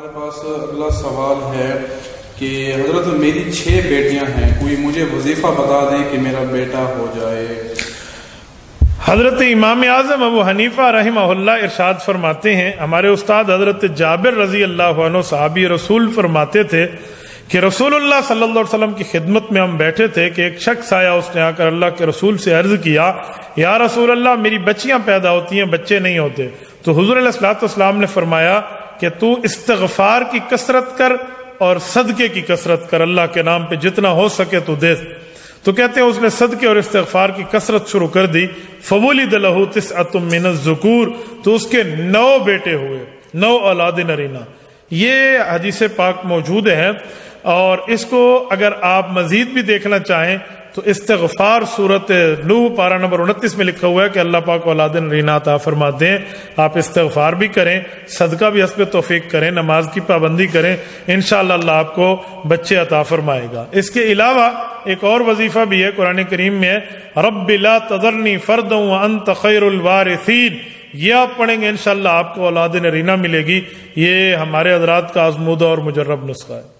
ہمارے پاس اگلا سوال ہے کہ حضرت میری 6 بیٹیاں ہیں، کوئی مجھے وظیفہ بتا دیں کہ میرا بیٹا ہو جائے۔ حضرت امام اعظم ابو حنیفہ رحمہ اللہ ارشاد فرماتے ہیں، ہمارے استاد حضرت جابر رضی اللہ عنہ صحابی رسول فرماتے تھے کہ رسول اللہ صلی اللہ علیہ وسلم کی خدمت میں ہم بیٹھے تھے کہ ایک شخص آیا، اس نے آ کر اللہ کے رسول سے عرض کیا، یا رسول اللہ میری بچیاں پیدا ہوتی ہیں، بچے نہیں ہوتے۔ تو حضور علیہ الصلوۃ والسلام نے فرمایا کہ تو استغفار کی کثرت کر اور صدقے کی کثرت کر، اللہ کے نام پہ جتنا ہو سکے تو دے۔ تو کہتے ہیں اس نے صدقے اور استغفار کی کثرت شروع کر دی، فولد لہ 9 من الذکور، تو اس کے 9 بیٹے ہوئے، 9 اولاد نرینہ۔ یہ حدیث پاک موجود ہے، اور اس کو اگر آپ مزید بھی دیکھنا چاہیں تو استغفار سورۃ نوح پارہ نمبر 29 میں لکھا ہوا ہے کہ اللہ پاک اولاد نرینہ عطا فرماتے ہیں۔ آپ استغفار بھی کریں، صدقہ بھی حسب توفیق کریں، نماز کی پابندی کریں، انشاءاللہ اللہ آپ کو بچے عطا فرمائے گا۔ اس کے علاوہ ایک اور وظیفہ بھی ہے قرآن کریم میں، رب لا تذرنی فردا وانت خیر الوارثین، یہ آپ پڑھیں گے انشاءاللہ آپ کو اولاد نرینہ ملے گی۔ یہ ہمارے حضرات کا آزمودہ اور مجرب نسخہ ہے۔